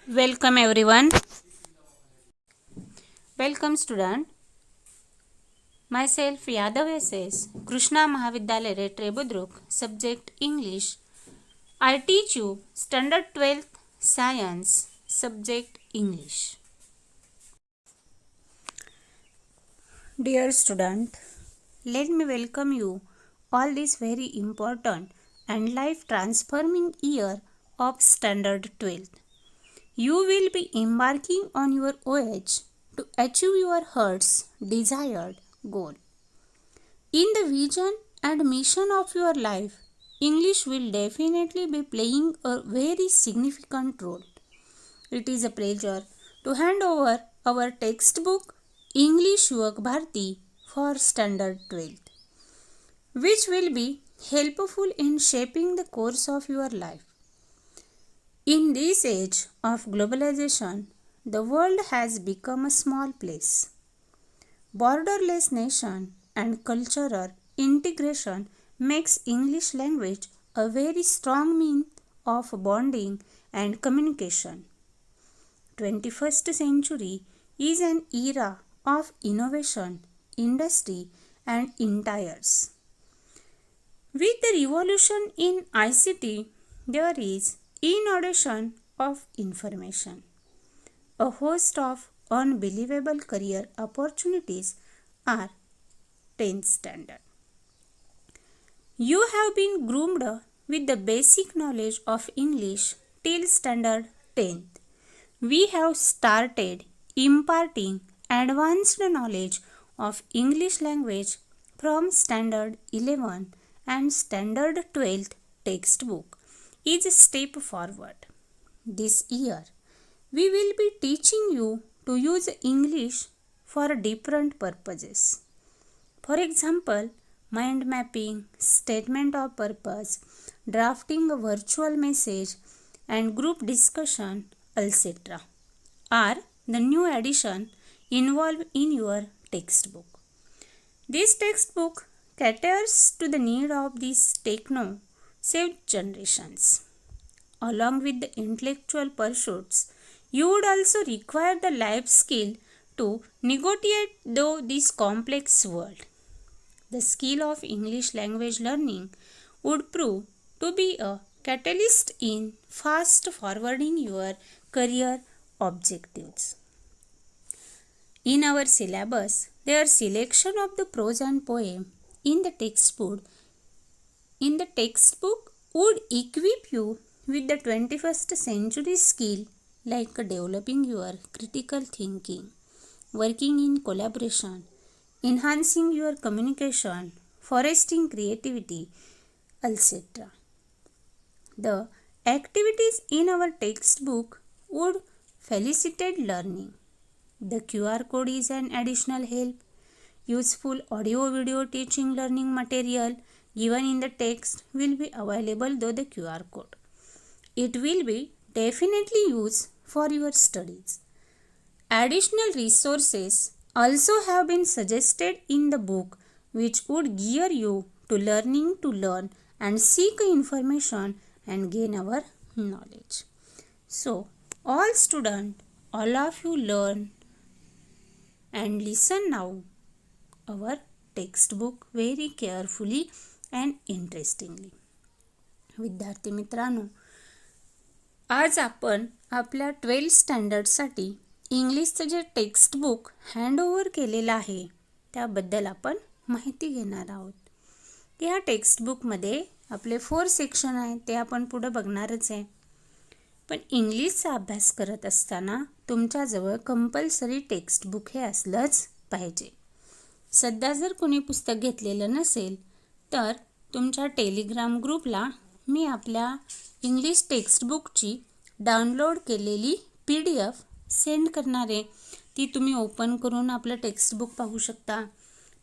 Welcome everyone. Welcome student. Myself Yadav SS, Krishna Mahavidyalaya Retre Budruk, subject English. I teach you standard 12th science, subject English. Dear student, let me welcome you all this very important and life transforming year of standard 12th. You will be embarking on your voyage to achieve your heart's desired goal. In the vision and mission of your life, English will definitely be playing a very significant role. It is a pleasure to hand over our textbook English Yuvak Bharti for Standard 12th, which will be helpful in shaping the course of your life. In this age of globalization, the world has become a small place. Borderless nation and cultural integration makes English language a very strong means of bonding and communication. 21st century is an era of innovation, industry and interiors. With the revolution in ICT, there is inundation of information. A host of unbelievable career opportunities are 10th standard. You have been groomed with the basic knowledge of English till standard 10th. We have started imparting advanced knowledge of English language from standard 11 and standard 12th textbook is a step forward. This year, we will be teaching you to use English for different purposes. For example, mind mapping, statement of purpose, drafting a virtual message, and group discussion, etc. are the new addition involved in your textbook. This textbook caters to the need of these techno-savvy generations. Along with the intellectual pursuits, you would also require the life skill to negotiate through this complex world. The skill of English language learning would prove to be a catalyst in fast forwarding your career objectives. In our syllabus, there are selection of the prose and poem in the textbook would equip you with the 21st century skill like developing your critical thinking, working in collaboration, enhancing your communication, fostering creativity, etc. The activities in our textbook would facilitate learning. The QR code is an additional help. Useful audio-video teaching learning material given in the text will be available through the QR code. It will be definitely used for your studies. Additional resources also have been suggested in the book which would gear you to learning to learn and seek information and gain our knowledge. So, all students, all of you learn and listen now our textbook very carefully and interestingly. विद्यार्थी मित्रांनो, आज आपण आपल्या 12th स्टँडर्डसाठी इंग्लिशचं जे textbook handover केलेलं आहे त्याबद्दल आपण माहिती घेणार आहोत. या टेक्स्टबुकमध्ये आपले 4 सेक्शन आहेत ते आपण पुढे बघणारच आहे. पण इंग्लिशचा अभ्यास करत असताना तुमच्याजवळ कंपल्सरी टेक्स्टबुक हे असलंच पाहिजे. सध्या जर कोणी पुस्तक घेतलेलं नसेल तर तुमच्या टेलिग्राम ग्रुपला मी आपल्या इंग्लिश टेक्स्टबुकची डाउनलोड केलेली PDF सेंड करणार आहे. ती तुम्ही ओपन करून आपलं टेक्स्टबुक पाहू शकता.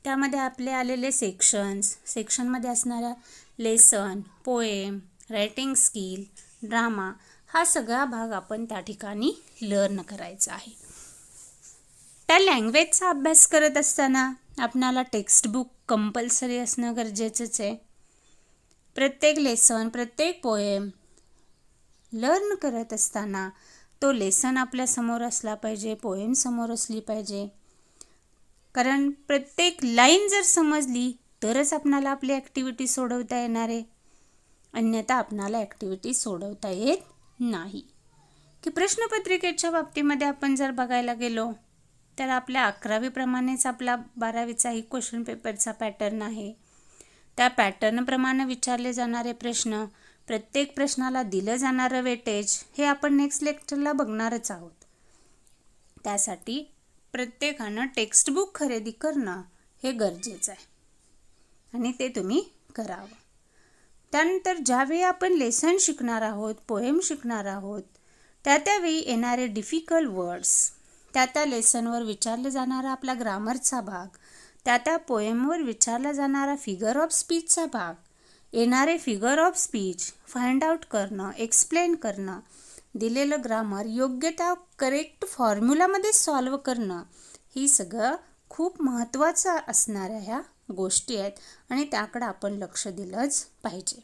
त्यामध्ये आपले आलेले सेक्शनमध्ये असणारा lesson, poem, writing skill, drama हा सगळा भाग आपण त्या ठिकाणी लर्न करायचा आहे. त्या लँग्वेजचा अभ्यास करत असताना आपणाला टेक्स्टबुक कंपल्सरी असणं गरजेचंच आहे. प्रत्येक लेसन, प्रत्येक पोएम लर्न करत असताना तो लेसन आपल्या समोर असला पाहिजे, पोएम समोर असली पाहिजे. कारण प्रत्येक लाईन जर समजली तरच आपणाला आपली ॲक्टिव्हिटी सोडवता येणार आहे, अन्यथा आपणाला ॲक्टिव्हिटी सोडवता येत नाही. की प्रश्नपत्रिकेच्या बाबतीमध्ये आपण जर बघायला गेलो तर आपल्या 11वी प्रमाणेच आपला 12वीचाही क्वेश्चन पेपरचा पॅटर्न आहे. त्या पॅटर्नप्रमाणे विचारले जाणारे प्रश्न, प्रत्येक प्रश्नाला दिलं जाणारं वेटेज हे आपण नेक्स्ट लेक्चरला बघणारच आहोत. त्यासाठी प्रत्येकानं टेक्स्टबुक खरेदी करणं हे गरजेचं आहे आणि ते तुम्ही करावं. त्यानंतर ज्यावेळी आपण लेसन शिकणार आहोत, पोएम शिकणार आहोत, त्यावेळी येणारे डिफिकल्ट वर्ड्स, त्या लेसनवर विचारलं जाणारा आपला ग्रामरचा भाग, त्या पोएमवर विचारला जाणारा फिगर ऑफ स्पीचचा भाग, येणारे figure of speech find out करणं, एक्सप्लेन करणं, दिलेलं ग्रामर योग्य त्या करेक्ट फॉर्म्युलामध्ये सॉल्व करणं, ही सगळं खूप महत्त्वाचं असणाऱ्या ह्या गोष्टी आहेत आणि त्याकडे आपण लक्ष दिलंच पाहिजे.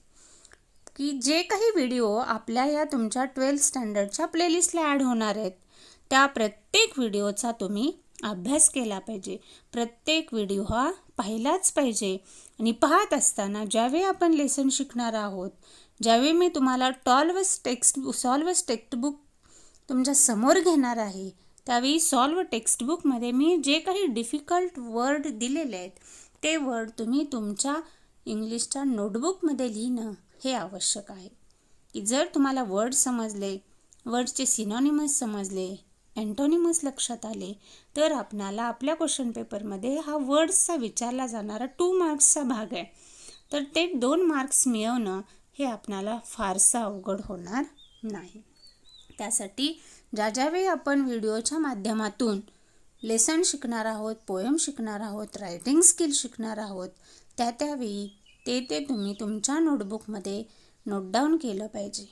की जे काही व्हिडिओ आपल्या या तुमच्या 12th स्टँडर्डच्या प्लेलिस्टला ॲड होणार आहेत, त्या प्रत्येक व्हिडिओचा तुम्ही अभ्यास केला पाहिजे. प्रत्येक व्हिडिओ हा पाहिलाच पाहिजे आणि पाहत असताना ज्यावेळी आपण लेसन शिकणार आहोत, ज्यावेळी मी तुम्हाला सॉल्व टेक्स्टबुक तुमच्या समोर घेणार आहे, त्यावेळी सॉल्व टेक्स्टबुकमध्ये मी जे काही डिफिकल्ट वर्ड दिलेले आहेत ते वर्ड तुम्ही तुमच्या इंग्लिशच्या नोटबुकमध्ये लिहिणं हे आवश्यक आहे. की जर तुम्हाला वर्ड समजले, वर्डचे सिनॉनिमस समजले, अँटोनिमस लक्षात आले, तर आपणाला आपल्या क्वेश्चन पेपरमध्ये हा वर्ड्सचा विचारला जाणारा 2 मार्क्सचा भाग आहे. तर ते 2 मार्क्स मिळवणं हे आपणाला फारसं अवघड होणार नाही. त्यासाठी ज्यावेळी आपण व्हिडिओच्या माध्यमातून लेसन शिकणार आहोत, पोएम शिकणार आहोत, रायटिंग स्किल शिकणार आहोत, त्यावेळी ते तुम्ही तुमच्या नोटबुकमध्ये नोट डाऊन केलं पाहिजे.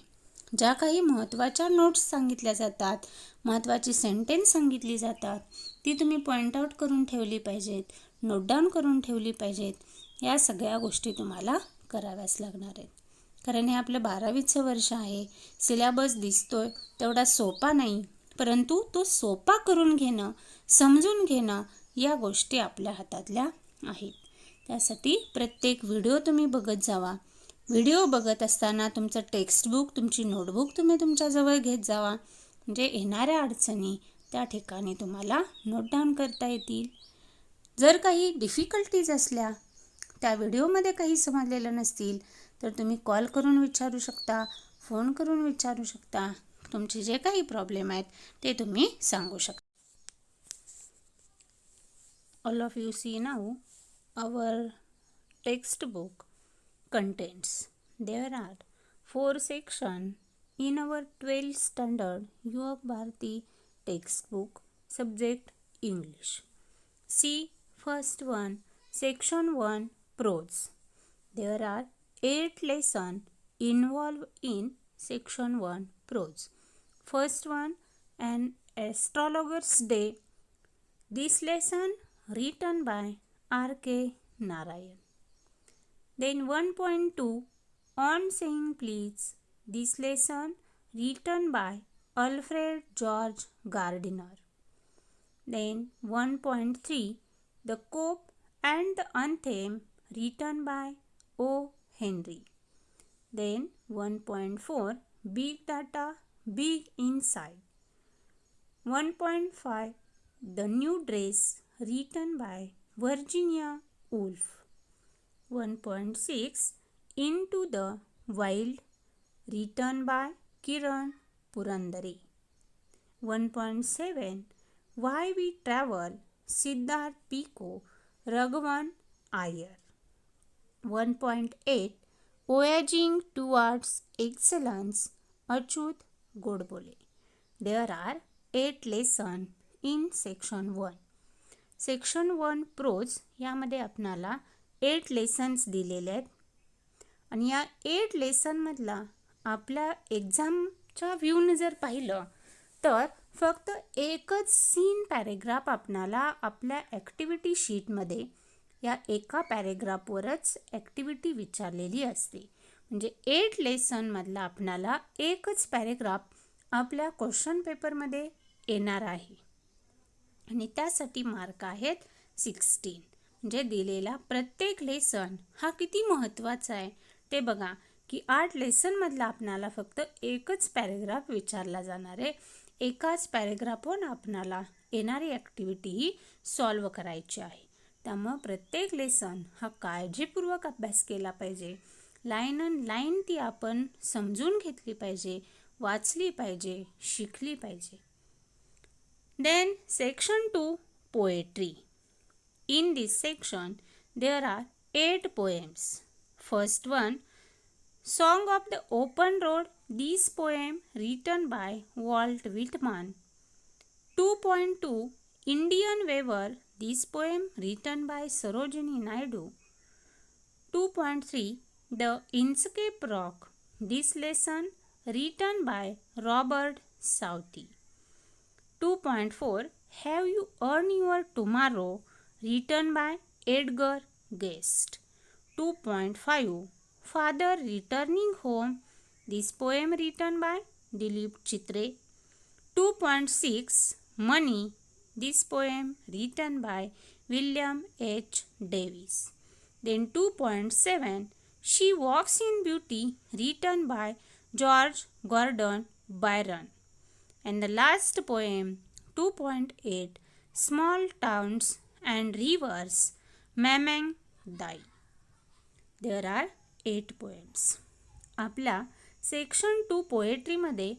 ज्या काही महत्त्वाच्या नोट्स सांगितल्या जातात, महत्त्वाची सेंटेन्स सांगितली जातात, ती तुम्ही पॉईंट आऊट करून ठेवली पाहिजेत, नोट डाऊन करून ठेवली पाहिजेत. या सगळ्या गोष्टी तुम्हाला कराव्याच लागणार आहेत. कारण हे आपलं 12वीचं वर्ष आहे. सिलेबस दिसतोय तेवढा सोपा नाही, परंतु तो सोपा करून घेणं, समजून घेणं या गोष्टी आपल्या हातातल्या आहेत. त्यासाठी प्रत्येक व्हिडिओ तुम्ही बघत जावा. व्हिडिओ बघत असताना तुमचं टेक्स्टबुक, तुमची नोटबुक तुम्ही तुमच्याजवळ घेत जावा, म्हणजे येणाऱ्या अडचणी त्या ठिकाणी तुम्हाला नोट डाऊन करता येतील. जर काही डिफिकल्टीज असल्या, त्या व्हिडिओमध्ये काही समजलेलं नसतील, तर तुम्ही कॉल करून विचारू शकता, फोन करून विचारू शकता. तुमचे जे काही प्रॉब्लेम आहेत ते तुम्ही सांगू शकता. All of you see now our textbook contents. There are 4 sections in our 12th standard Yuva Bharati textbook, subject English. See first one, section 1, prose. There are 8 lessons involved in section 1, prose. First one, An Astrologer's Day. This lesson written by R.K. Narayan. Then 1.2, On Saying Please. This lesson written by Alfred George Gardiner. Then 1.3, The Cope and the Anthem written by O. Henry. Then 1.4, Big Data, Big Insight. 1.5, The New Dress written by Virginia Woolf. 1.6, Into the Wild written by Kiran Purandare. 1.7, Why We Travel, Siddharth Pico, Raghavan Iyer. 1.8, Voyaging Towards Excellence, Achyut Godbole. There are 8 lessons in section 1. Section 1 prose यामध्ये आपणाला 8 lessons दिलेले आहेत आणि या 8 लेसनमधला आपल्या एक्झामच्या व्ह्यूने जर पाहिलं तर फक्त एकच सीन पॅरेग्राफ आपणाला आपल्या ॲक्टिव्हिटी शीटमध्ये या एका पॅरेग्राफवरच ॲक्टिव्हिटी विचारलेली असते. म्हणजे 8 लेसनमधला आपणाला एकच पॅरेग्राफ आपल्या क्वेश्चन पेपरमध्ये येणार आहे आणि त्यासाठी मार्क आहेत 16. म्हणजे दिलेला प्रत्येक लेसन हा किती महत्त्वाचा आहे ते बघा की 8 लेसनमधला आपणाला फक्त एकच पॅरेग्राफ विचारला जाणार आहे. एकाच पॅरेग्राफवर आपणाला येणारी ॲक्टिव्हिटी ही सॉल्व करायची आहे. त्यामुळे प्रत्येक लेसन हा काळजीपूर्वक अभ्यास केला पाहिजे. लाईन अन लाईन ती आपण समजून घेतली पाहिजे, वाचली पाहिजे, शिकली पाहिजे. Then section 2, poetry. In this section there are 8 poems. First one, Song of the Open Road. This poem written by Walt Whitman. 2.2, Indian Weaver. This poem written by Sarojini Naidu. 2.3, The Inkscape Rock. This lesson written by Robert Southey. 2.4, Have You Earned Your Tomorrow? Written by Edgar Guest. 2.5, Father Returning Home. This poem written by Dilip Chitre. 2.6, Money. This poem written by William H. Davis. Then 2.7, She Walks in Beauty, written by George Gordon Byron. And the last poem, 2.8, Small Towns and Rivers, Mamang Dai. There are 8 poems. आपल्या section 2 पोएट्रीमध्ये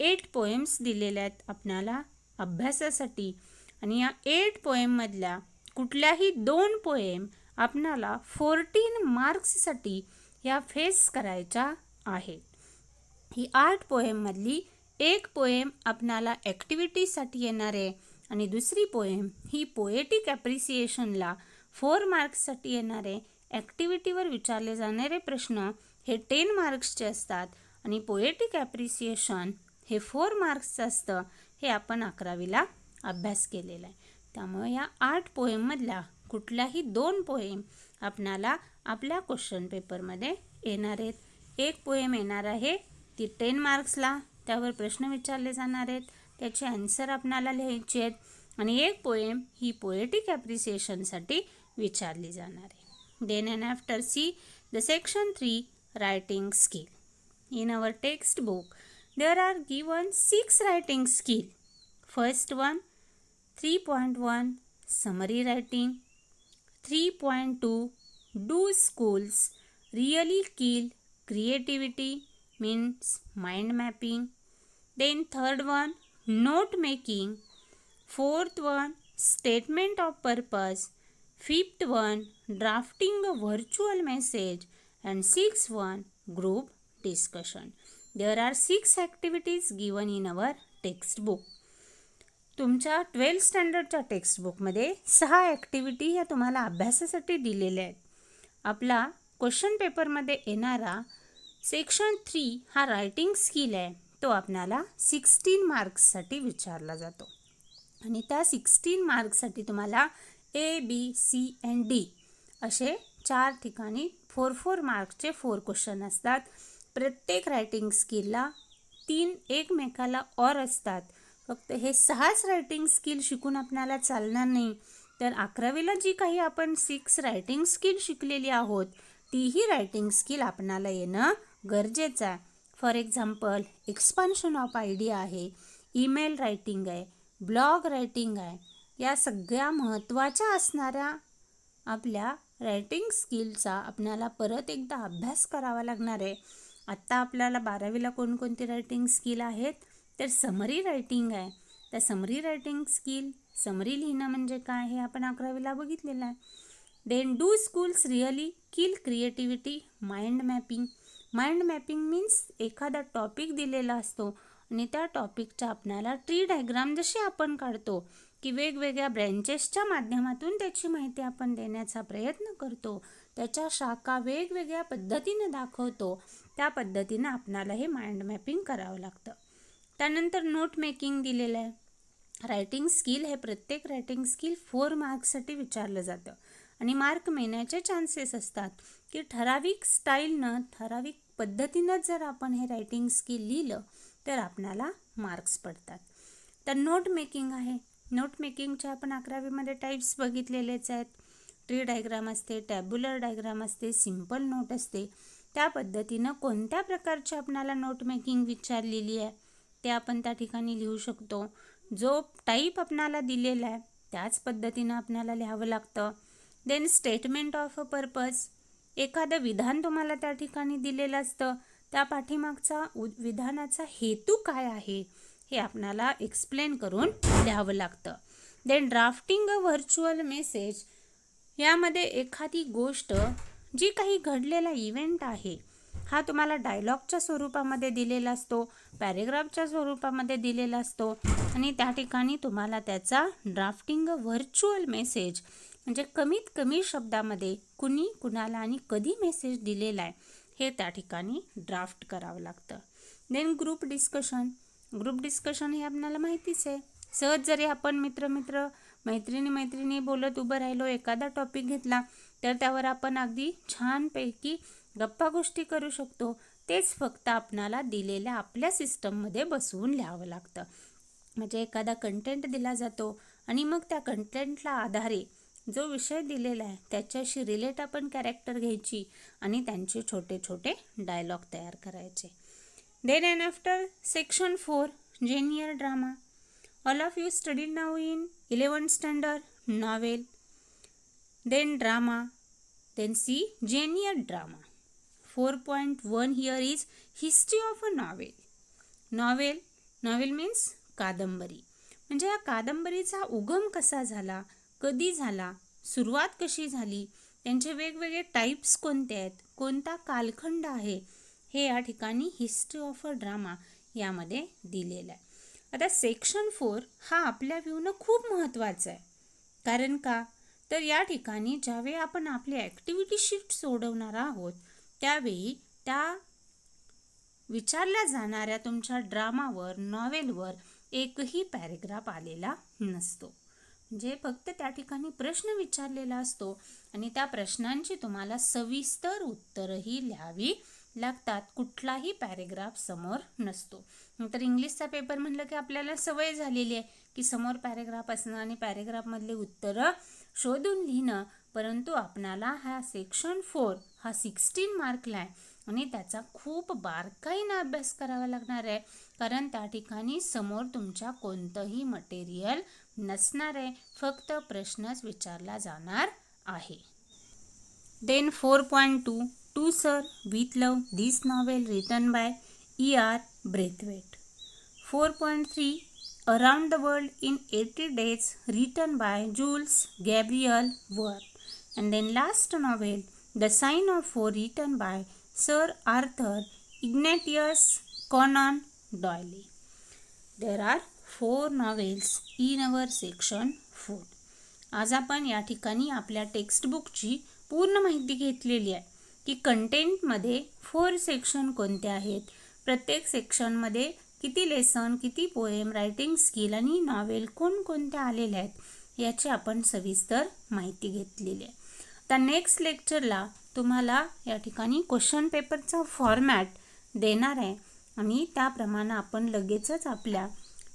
8 poems दिलेल्या आहेत आपणाला अभ्यासासाठी आणि या 8 पोएममधल्या कुठल्याही 2 poem आपणाला 14 मार्क्ससाठी या फेस करायच्या आहेत. ही 8 पोएममधली एक पोएम आपणाला ॲक्टिव्हिटीसाठी येणार आहे आणि दुसरी पोएम ही पोएटिक ॲप्रिसिएशनला 4 मार्क्ससाठी येणार आहे. ॲक्टिव्हिटीवर विचारले जाणारे प्रश्न हे 10 मार्क्सचे असतात आणि पोएटिक ॲप्रिसिएशन हे 4 मार्क्सचं असतं. हे आपण 11वीला अभ्यास केलेला आहे. त्यामुळे या 8 पोएममधल्या कुठल्याही 2 पोएम आपणाला आपल्या क्वेश्चन पेपरमध्ये येणार आहेत. एक पोएम येणार आहे ती 10 मार्क्सला, त्यावर प्रश्न विचारले जाणार आहेत, त्याचे आन्सर आपणाला लिहायचे आहेत आणि एक पोएम ही पोएटिक ॲप्रिसिएशनसाठी विचारली जाणार आहे. Then and after see the section 3, writing skill. In our textbook there are given 6 writing skill. First one 3.1, summary writing. 3.2, do schools really kill creativity, means mind mapping. Then third one, note making. Fourth one, statement of purpose. Fifth one, drafting a virtual message. And sixth one, group discussion. There are 6 activities given in our textbook. तुमच्या 12th स्टँडर्डच्या टेक्स्टबुकमध्ये 6 activity ह्या तुम्हाला अभ्यासासाठी दिलेल्या आहेत. आपला question पेपरमध्ये येणारा section 3 हा रायटिंग स्किल आहे, तो आपणाला 16 मार्क्ससाठी विचारला जातो आणि त्या 16 मार्क्ससाठी तुम्हाला ABCD असे 4 ठिकाणी 4 मार्क्सचे 4 क्वेश्चन असतात. प्रत्येक रायटिंग स्किलला 3 एकमेकाला और असतात. फक्त हे 6च रायटिंग स्किल शिकून आपल्याला चालणार नाही, तर 11वीला जी काही आपण 6 रायटिंग स्किल शिकलेली आहोत तीही रायटिंग स्किल आपणाला येणं गरजेचं आहे. For example expansion of idea आहे, ईमेल रायटिंग आहे, ब्लॉग रायटिंग आहे. या सगळ्या महत्त्वाच्या असणाऱ्या आपल्या रायटिंग स्किलचा आपल्याला परत एकदा अभ्यास करावा लागणार आहे. आत्ता आपल्याला 12वीला कोणकोणती रायटिंग स्किल आहेत, तर समरी रायटिंग आहे. त्या समरी रायटिंग स्किल, समरी लिहिणं म्हणजे काय हे आपण 11वीला बघितलेलं आहे. Then do schools really kill creativity, mind mapping. Mind mapping means एखादा टॉपिक दिलेला असतो आणि त्या टॉपिकच्या आपल्याला ट्री डायग्राम जशी आपण काढतो की वेगवेगळ्या ब्रँचेसच्या माध्यमातून त्याची माहिती आपण देण्याचा प्रयत्न करतो, त्याच्या शाखा वेगवेगळ्या पद्धतीने दाखवतो, त्या पद्धतीनं आपल्याला हे माइंड मॅपिंग करावं लागतं. त्यानंतर नोट मेकिंग दिलेलं आहे. रायटिंग स्किल हे प्रत्येक रायटिंग स्किल 4 मार्क्ससाठी विचारलं जातं आणि मार्क मिळण्याचे चान्सेस असतात की ठराविक स्टाईलनं, ठराविक पद्धतीनं जर आपण हे रायटिंग स्किल लिहिलं तर आपणाला मार्क्स पडतात. तर नोट मेकिंग आहे. नोट मेकिंगच्या आपण 11वीमध्ये टाईप्स बघितलेलेच आहेत. ट्री डायग्राम असते, टॅब्युलर डायग्राम असते, सिम्पल नोट असते. त्या पद्धतीनं कोणत्या प्रकारची आपणाला नोट मेकिंग विचारलेली आहे ते आपण त्या ठिकाणी लिहू शकतो. जो टाईप आपणाला दिलेला आहे त्याच पद्धतीनं आपणाला लिहावं लागतं. Then statement of a purpose, एखादं विधान तुम्हाला त्या ठिकाणी दिलेलं असतं, त्या पाठीमागचा विधानाचा हेतू काय आहे हे आपणाला एक्सप्लेन करून लिहावं लागतं. Then drafting a virtual message, यामध्ये एखादी गोष्ट जी काही घडलेला इव्हेंट आहे हा तुम्हाला डायलॉगच्या स्वरूपामध्ये दिलेला असतो, पॅरेग्राफच्या स्वरूपामध्ये दिलेला असतो आणि त्या ठिकाणी तुम्हाला त्याचा ड्राफ्टिंग अ व्हर्च्युअल मेसेज म्हणजे कमीत कमी शब्दामध्ये कुणी कुणाला आणि कधी मेसेज दिलेला आहे हे त्या ठिकाणी ड्राफ्ट करावं लागतं. Then group discussion, group discussion हे आपल्याला माहितीच आहे. सहज जरी आपण मित्र मैत्रिणी बोलत उभं राहिलो, एखादा टॉपिक घेतला तर त्यावर आपण अगदी छानपैकी गप्पा गोष्टी करू शकतो. तेच फक्त आपणाला दिलेल्या आपल्या सिस्टममध्ये बसवून लिहावं लागतं. म्हणजे एखादा कंटेंट दिला जातो आणि मग त्या कंटेंटला आधारे जो विषय दिलेला आहे त्याच्याशी रिलेट आपण कॅरेक्टर घ्यायची आणि त्यांचे छोटे छोटे डायलॉग तयार करायचे. Then and after section 4 junior drama. All of you studied now in 11th standard novel, then drama, then see Junior drama. 4.1 here is history of a novel. Novel means कादंबरी. म्हणजे या कादंबरीचा उगम कसा झाला, कधी झाला, सुरुवात कशी झाली, त्यांचे वेगवेगळे टाईप्स कोणते आहेत, कोणता कालखंड आहे, हे या ठिकाणी हिस्ट्री ऑफ अ ड्रामा यामध्ये दिलेलं आहे. आता सेक्शन 4 हा आपल्या व्ह्यूनं खूप महत्त्वाचा आहे. कारण का, तर या ठिकाणी ज्यावेळी आपण आपली ॲक्टिव्हिटी शीट सोडवणार आहोत त्यावेळी त्या विचारल्या जाणाऱ्या तुमच्या ड्रामावर, नॉवेलवर एकही पॅरेग्राफ आलेला नसतो. म्हणजे फक्त त्या ठिकाणी प्रश्न विचारलेला असतो आणि त्या प्रश्नांची तुम्हाला सविस्तर उत्तरही लिहावी लागतात. कुठलाही पॅरेग्राफ समोर नसतो. नंतर इंग्लिशचा पेपर म्हणलं की आपल्याला सवय झालेली आहे की समोर पॅरेग्राफ असणं आणि पॅरेग्राफमधले उत्तरं शोधून लिहिणं. परंतु आपणाला हा सेक्शन 4 हा 16 मार्कला आहे आणि त्याचा खूप बारकाईनं अभ्यास करावा लागणार आहे. कारण त्या ठिकाणी समोर तुमच्या कोणतंही मटेरियल नसणार आहे, फक्त प्रश्नच विचारला जाणार आहे. Then 4.2 to sir with love this novel written by E.R. Braithwaite. 4.3 Around the World in 80 Days written by Jules Gabriel Verne. And then last novel The Sign of Four written by Sir Arthur Ignatius Conan Doyle. There are 4 novels in our section 4. आज आपण या ठिकाणी आपल्या टेक्स्टबुकची पूर्ण माहिती घेतलेली आहे की कंटेंटमध्ये 4 सेक्शन कोणते आहेत, प्रत्येक सेक्शनमध्ये किती लेसन, किती पोएम, रायटिंग स्किल आणि नॉवेल कोणकोणत्या आलेल्या आहेत याची आपण सविस्तर माहिती घेतलेली आहे. आता नेक्स्ट लेक्चरला तुम्हाला या ठिकाणी क्वेश्चन पेपरचा फॉर्मॅट देणार आहे आणि त्याप्रमाणे आपण लगेचच आपल्या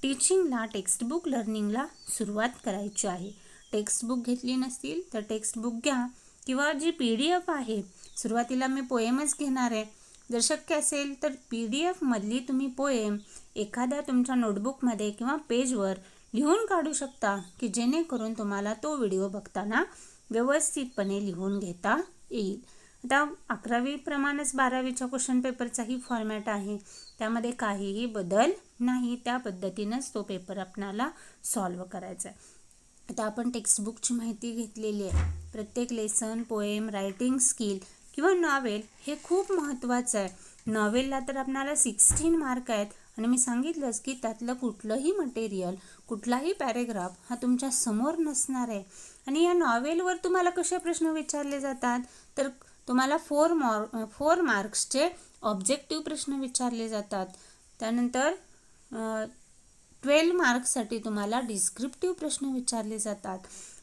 टीचिंगला, टेक्स्टबुक लर्निंगला सुरुवात करायची आहे. टेक्स्टबुक घेतली नसतील तर टेक्स्टबुक घ्या किंवा जी PDF आहे, सुरुवातीला मी पोएमच घेणार आहे. जर शक्य असेल तर PDF मधली तुम्ही पोएम एखाद्या तुमच्या नोटबुकमध्ये किंवा पेजवर लिहून काढू शकता की जेणेकरून तुम्हाला तो व्हिडिओ बघताना व्यवस्थितपणे लिहून घेता येईल. आता 11वी प्रमाणेच 12वीच्या क्वेश्चन पेपरचाही फॉर्मॅट आहे, त्यामध्ये काहीही बदल नाही. त्या पद्धतीनंच तो पेपर आपणाला सॉल्व करायचा आहे. आता आपण टेक्स्टबुकची माहिती घेतलेली आहे. प्रत्येक लेसन, पोएम, रायटिंग स्किल किंवा नॉवेल हे खूप महत्त्वाचं आहे. नॉवेलला तर आपणाला 16 मार्क आहेत आणि मी सांगितलंच की त्यातलं कुठलंही मटेरियल, कुठलाही पॅरेग्राफ हा तुमच्या समोर नसणार आहे. आणि या नॉवेलवर तुम्हाला कसे प्रश्न विचारले जातात, तर तुम्हाला 4 मार्क्सचे ऑब्जेक्टिव्ह प्रश्न विचारले जातात. त्यानंतर 12 मार्क्ससाठी तुम्हाला डिस्क्रिप्टिव्ह प्रश्न विचारले जातात.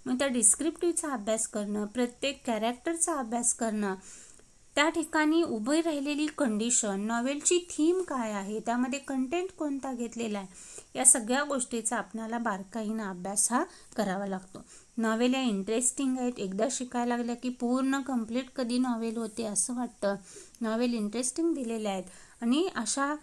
मग त्या डिस्क्रिप्टिव्हचा अभ्यास करणं, प्रत्येक कॅरेक्टरचा अभ्यास करणं, त्या ठिकाणी उभी राहिलेली कंडिशन, नॉवेलची थीम काय आहे, त्यामध्ये कंटेंट कोणता घेतलेला आहे, या सगळ्या गोष्टीचा आपल्याला बारकाईनं अभ्यास हा करावा लागतो. नॉवेल या इंटरेस्टिंग आहेत. एकदा शिकायला लागल्या की पूर्ण कंप्लीट कधी नॉवेल होते असं वाटतं. नॉवेल इंटरेस्टिंग दिलेले आहेत आणि अशा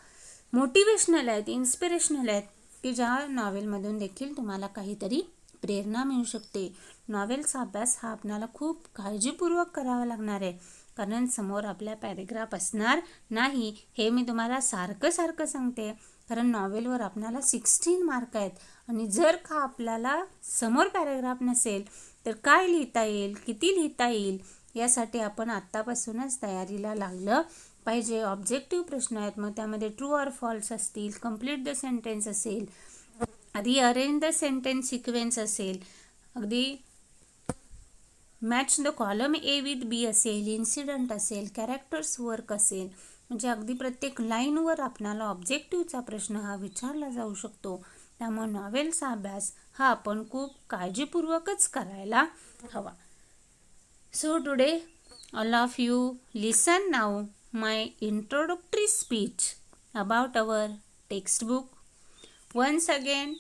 मोटिवेशनल आहेत, इन्स्पिरेशनल आहेत की ज्या नॉवेलमधून देखील तुम्हाला काहीतरी प्रेरणा मिळू शकते. नॉवेलचा अभ्यास हा आपल्याला खूप काळजीपूर्वक करावा लागणार आहे, कारण समोर आपल्या पॅरेग्राफ असणार नाही. हे मी तुम्हाला सारखं सांगते, कारण नॉवेलवर आपल्याला 16 मार्क आहेत आणि जर का आपल्याला समोर पॅरेग्राफ नसेल तर काय लिहिता येईल, किती लिहिता येईल, यासाठी आपण आत्तापासूनच तयारीला लागलं पाहिजे. ऑब्जेक्टिव्ह प्रश्न आहेत, मग त्यामध्ये ट्रू ऑर फॉल्स असतील, कंप्लीट द सेंटेन्स असेल, रिअरेंज द सेंटेन्स सिक्वेन्स असेल, अगदी match the column A with B असेल, इन्सिडंट असेल, कॅरेक्टर्स वर्क असेल, म्हणजे अगदी प्रत्येक लाईनवर आपल्याला ऑब्जेक्टिव्हचा प्रश्न हा विचारला जाऊ शकतो. त्यामुळे नॉवेलचा अभ्यास हा आपण खूप काळजीपूर्वकच करायला हवा. So today all of you listen now my introductory speech about our textbook. Once again,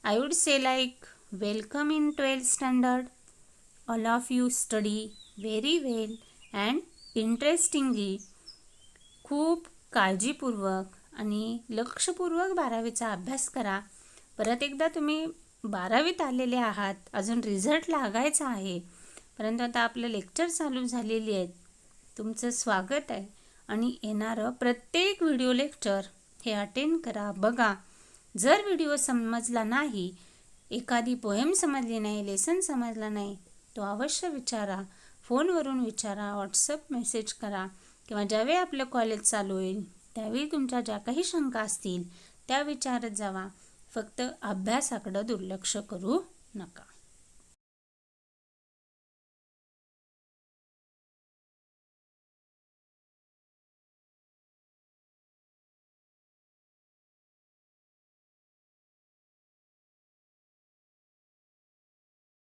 I would say like welcome in 12th standard. All of you study very well and interestingly. खूप काळजीपूर्वक आणि लक्षपूर्वक 12वीचा अभ्यास करा. परत एकदा तुम्ही 12वीत आलेले आहात, अजून रिझल्ट लागायचा आहे, परंतु आता आपलं लेक्चर चालू झालेली आहेत. तुमचं स्वागत आहे आणि येणारं प्रत्येक व्हिडिओ लेक्चर हे अटेंड करा, बघा. जर व्हिडिओ समजला नाही, एखादी पोएम समजली नाही, लेसन समजला नाही, तो अवश्य विचारा, फोनवरून विचारा, व्हॉट्सअप मेसेज करा किंवा ज्यावेळी आपलं कॉलेज चालू होईल त्यावेळी तुमच्या ज्या काही शंका असतील त्या विचारत जावा. फक्त अभ्यासाकडं दुर्लक्ष करू नका.